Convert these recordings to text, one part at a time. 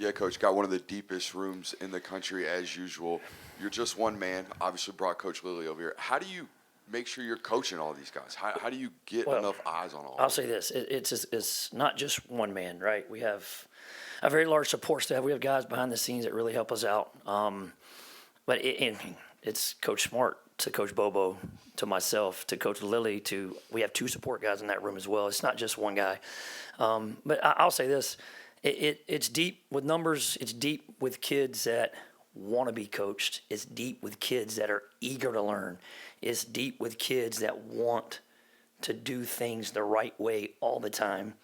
Yeah, Coach, got one of the deepest rooms in the country as usual. You're just one man. Obviously brought Coach Lilly over here. How do you make sure you're coaching all these guys? How do you get enough eyes on all I'll of them? say this: it's not just one man, right? We have a very large support staff. We have guys behind the scenes that really help us out. But it's Coach Smart to Coach Bobo to myself to Coach Lilly to we have two support guys in that room as well. It's not just one guy. But I'll say this: it's deep with numbers. It's deep with kids that want to be coached. It's deep with kids that are eager to learn. It's deep with kids that want to do things the right way all the time.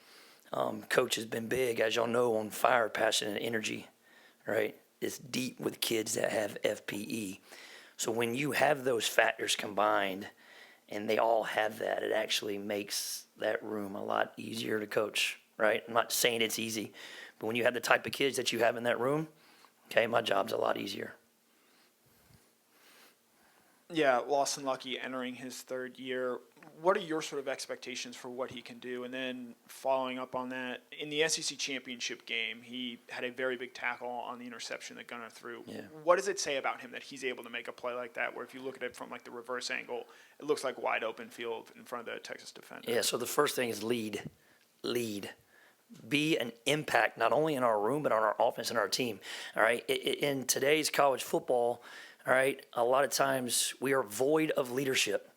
Coach has been big, as y'all know, on fire, passion, and energy, right? It's deep with kids that have FPE. So when you have those factors combined and they all have that, it actually makes that room a lot easier to coach, right? I'm not saying it's easy, but when you have the type of kids that you have in that room, okay, my job's a lot easier. Yeah, Lawson Lucky entering his third year. What are your sort of expectations for what he can do? And then following up on that, in the SEC championship game, he had a very big tackle on the interception that Gunner threw. Yeah. What does it say about him that he's able to make a play like that, where if you look at it from like the reverse angle, it looks like wide open field in front of the Texas defender? Yeah, so the first thing is lead. Be an impact not only in our room but on our offense and our team. All right, in today's college football, all right, a lot of times we are void of leadership.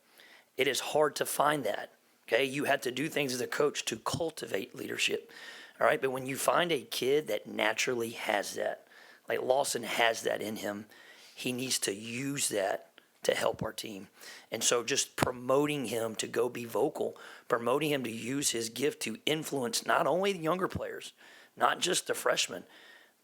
It is hard to find that. Okay, you have to do things as a coach to cultivate leadership. All right, but when you find a kid that naturally has that, like Lawson has that in him, he needs to use that to help our team. And so just promoting him to go be vocal, promoting him to use his gift to influence not only the younger players, not just the freshmen,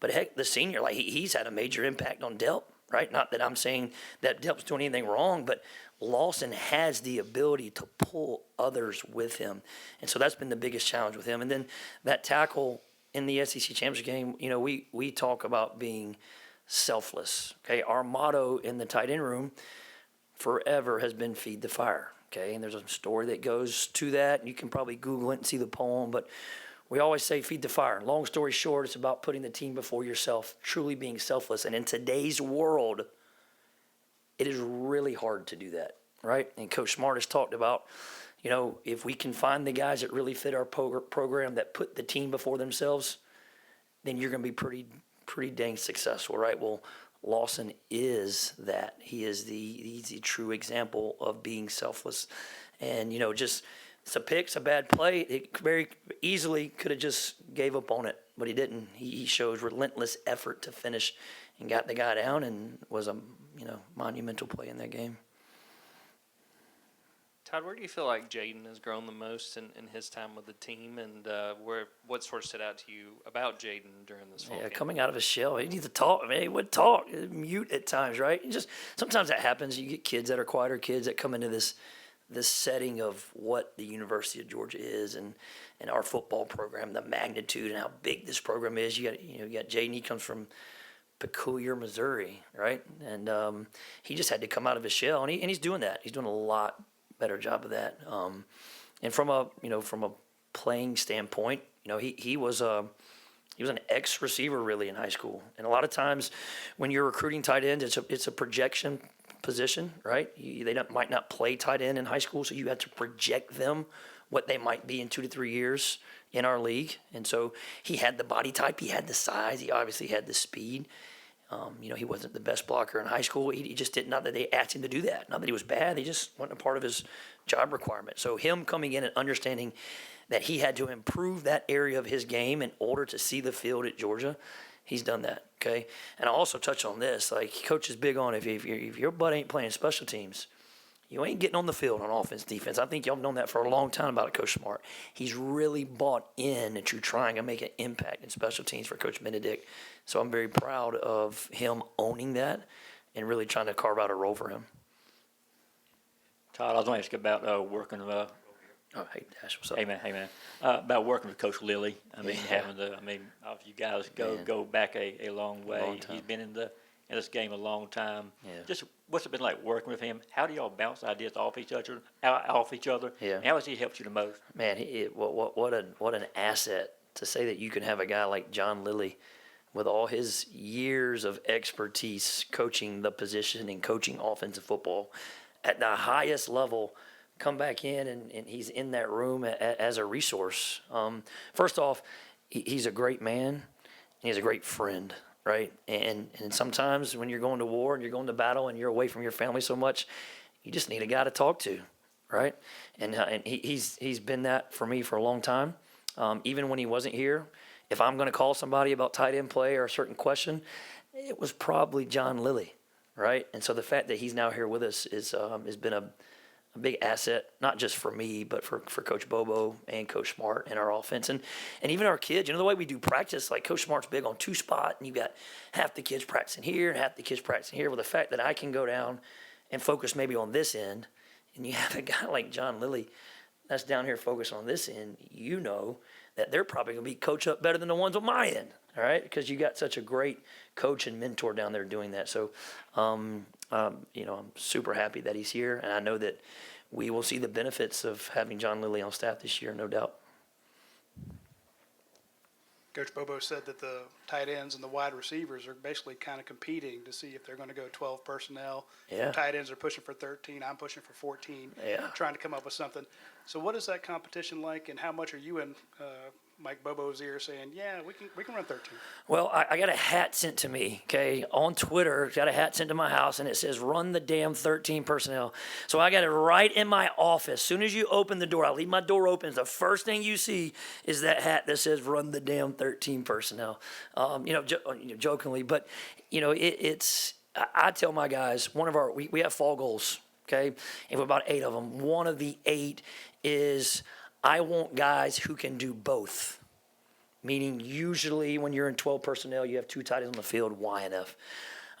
but heck, the senior. Like he's had a major impact on Delp, right? Not that I'm saying that Delp's doing anything wrong, but Lawson has the ability to pull others with him. And so that's been the biggest challenge with him. And then that tackle in the SEC championship game, you know, we talk about being selfless. Okay, our motto in the tight end room forever has been feed the fire. Okay, and there's a story that goes to that. You can probably Google it and see the poem, but we always say feed the fire. Long story short, it's about putting the team before yourself, truly being selfless. And in today's world, it is really hard to do that, right? And Coach Smart has talked about, you know, if we can find the guys that really fit our program that put the team before themselves, then you're going to be pretty dang successful, right? Well, Lawson is that. He's the true example of being selfless. And, you know, just it's a pick, it's a bad play. It very easily could have just gave up on it, but he didn't. He shows relentless effort to finish and got the guy down and was a, you know, monumental play in that game. Todd, where do you feel like Jaden has grown the most in his time with the team, and what sort of stood out to you about Jaden during this fall game? Coming out of his shell, he needs to talk. I mean, he would talk, mute at times, right? And just sometimes that happens. You get kids that are quieter kids that come into this setting of what the University of Georgia is and our football program, the magnitude and how big this program is. You got Jaden. He comes from Peculiar, Missouri, right? And he just had to come out of his shell, and he's doing that. He's doing a lot better job of that. And from a playing standpoint, you know, he was an ex receiver really in high school. And a lot of times when you're recruiting tight ends, it's a projection position, right? They might not play tight end in high school, so you have to project them what they might be in 2 to 3 years in our league. And so he had the body type, he had the size, he obviously had the speed. You know, he wasn't the best blocker in high school. He just did not that they asked him to do that. Not that he was bad. He just wasn't a part of his job requirement. So him coming in and understanding that he had to improve that area of his game in order to see the field at Georgia, he's done that. Okay, and I also touch on this. Like Coach is big on if your butt ain't playing special teams, you ain't getting on the field on offense, defense. I think y'all have known that for a long time about Coach Smart. He's really bought in that you're trying to make an impact in special teams for Coach Benedict. So I'm very proud of him owning that and really trying to carve out a role for him. Todd, I was going to ask you about working. Oh, hey, Dash, what's up? Hey man. About working with Coach Lilly. I mean, you guys go back a long way. Long time. He's been in this game a long time. Yeah. Just what's it been like working with him? How do y'all bounce ideas off each other? Yeah. And how has he helped you the most? Man, what an asset to say that you can have a guy like John Lilly with all his years of expertise coaching the position and coaching offensive football at the highest level, come back in and he's in that room as a resource. First off, he's a great man and he's a great friend, right? And sometimes when you're going to war and you're going to battle and you're away from your family so much, you just need a guy to talk to, right? And he's been that for me for a long time. Even when he wasn't here, if I'm going to call somebody about tight end play or a certain question, it was probably John Lilly, right? And so the fact that he's now here with us has been a big asset, not just for me, but for Coach Bobo and Coach Smart and our offense. And even our kids, the way we do practice, like Coach Smart's big on two-spot, and you got half the kids practicing here and half the kids practicing here. Well, the fact that I can go down and focus maybe on this end, and you have a guy like John Lilly that's down here focused on this end, that they're probably going to be coached up better than the ones on my end, all right? Because you got such a great coach and mentor down there doing that. So, I'm super happy that he's here, and I know that we will see the benefits of having John Lilly on staff this year, no doubt. Coach Bobo said that the tight ends and the wide receivers are basically kind of competing to see if they're going to go 12 personnel. Yeah. Tight ends are pushing for 13. I'm pushing for 14. Yeah. Trying to come up with something. So what is that competition like, and how much are you in Mike Bobo's ear saying, yeah, we can run 13? Well, I got a hat sent to me, okay, on Twitter. Got a hat sent to my house, and it says, run the damn 13 personnel. So I got it right in my office. As soon as you open the door, I leave my door open. The first thing you see is that hat that says, run the damn 13 personnel. Jokingly. But, it's I tell my guys, we have fall goals, okay, and we're about 8 of them. One of the 8 is I want guys who can do both. Meaning usually when you're in 12 personnel, you have 2 tight ends on the field, Y and F.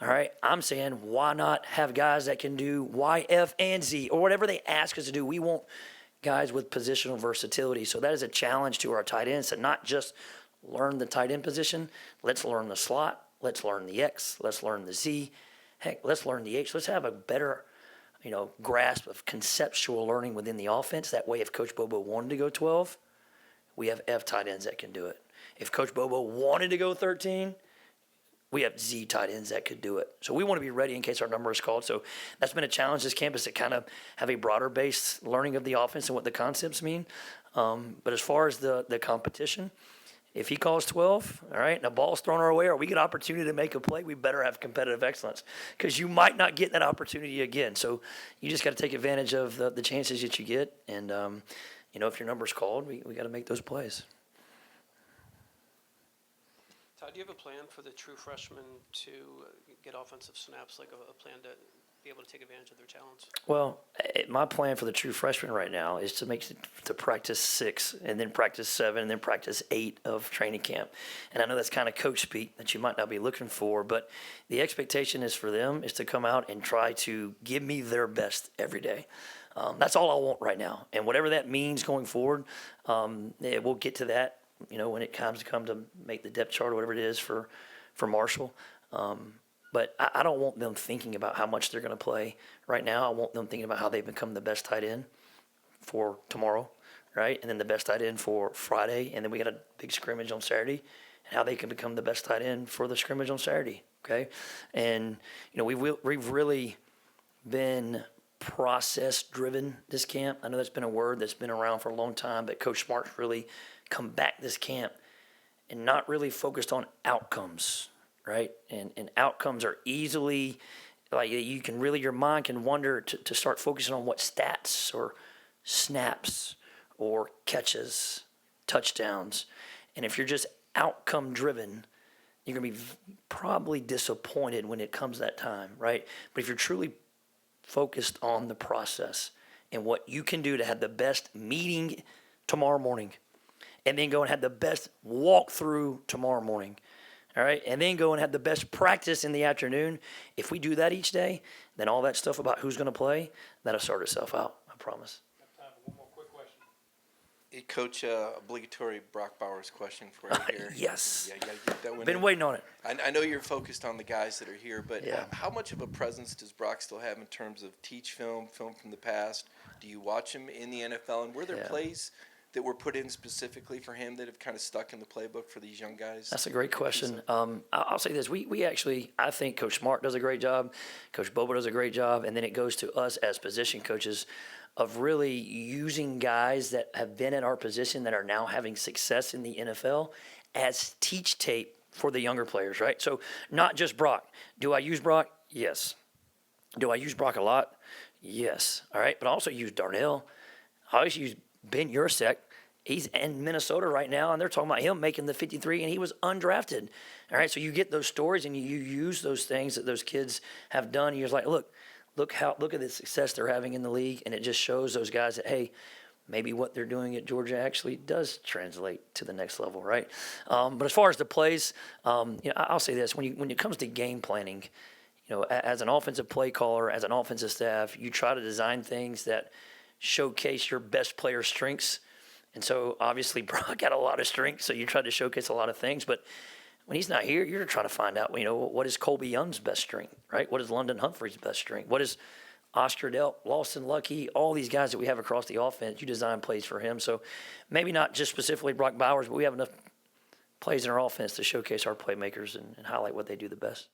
All right, I'm saying why not have guys that can do Y, F, and Z, or whatever they ask us to do. We want guys with positional versatility. So that is a challenge to our tight ends to not just learn the tight end position. Let's learn the slot. Let's learn the X. Let's learn the Z. Heck, let's learn the H. Let's have a better grasp of conceptual learning within the offense. That way, if Coach Bobo wanted to go 12, we have F tight ends that can do it. If Coach Bobo wanted to go 13, we have Z tight ends that could do it. So we want to be ready in case our number is called. So that's been a challenge this campus to kind of have a broader based learning of the offense and what the concepts mean. But as far as the competition, if he calls 12, all right, and the ball's thrown our way or we get opportunity to make a play, we better have competitive excellence because you might not get that opportunity again. So you just got to take advantage of the chances that you get. And, if your number's called, we got to make those plays. Todd, do you have a plan for the true freshmen to get offensive snaps, like a plan to be able to take advantage of their talents? Well, my plan for the true freshman right now is to practice 6 and then practice 7 and then practice 8 of training camp. And I know that's kind of coach speak that you might not be looking for, but the expectation is for them is to come out and try to give me their best every day. That's all I want right now. And whatever that means going forward, we'll get to that, when it comes to make the depth chart or whatever it is for Marshall. But I don't want them thinking about how much they're going to play right now. I want them thinking about how they become the best tight end for tomorrow, right? And then the best tight end for Friday. And then we got a big scrimmage on Saturday. And how they can become the best tight end for the scrimmage on Saturday, okay? And, we've really been process-driven this camp. I know that's been a word that's been around for a long time, but Coach Smart's really come back this camp and not really focused on outcomes, right? And outcomes are easily, like you can really, your mind can wander to start focusing on what stats or snaps or catches, touchdowns. And if you're just outcome driven, you're going to be probably disappointed when it comes that time, right? But if you're truly focused on the process and what you can do to have the best meeting tomorrow morning and then go and have the best walkthrough tomorrow morning, all right, and then go and have the best practice in the afternoon. If we do that each day, then all that stuff about who's going to play, that'll sort itself out, I promise. Time for one more quick question. Hey, Coach, obligatory Brock Bowers question for you here. Yes. Yeah, you got to get that one Been in. waiting on it. I know you're focused on the guys that are here, but Yeah. how much of a presence does Brock still have in terms of teach film from the past? Do you watch him in the NFL? And were there Yeah. plays that were put in specifically for him that have kind of stuck in the playbook for these young guys? That's a great question. I'll say this. We actually, I think Coach Smart does a great job. Coach Bobo does a great job. And then it goes to us as position coaches of really using guys that have been in our position that are now having success in the NFL as teach tape for the younger players, right? So not just Brock. Do I use Brock? Yes. Do I use Brock a lot? Yes. All right. But I also use Darnell. I also use Ben Yurcek. He's in Minnesota right now, and they're talking about him making the 53, and he was undrafted. All right, so you get those stories, and you use those things that those kids have done. And you're just like, look at the success they're having in the league, and it just shows those guys that, hey, maybe what they're doing at Georgia actually does translate to the next level, right? But as far as the plays, I'll say this: when it comes to game planning, as an offensive play caller, as an offensive staff, you try to design things that showcase your best player's strengths. And so obviously Brock got a lot of strengths, so you try to showcase a lot of things. But when he's not here, you're trying to find out, what is Colby Young's best strength, right? What is London Humphrey's best strength? What is Ostradell, Lawson Lucky, all these guys that we have across the offense, you design plays for him. So maybe not just specifically Brock Bowers, but we have enough plays in our offense to showcase our playmakers and highlight what they do the best.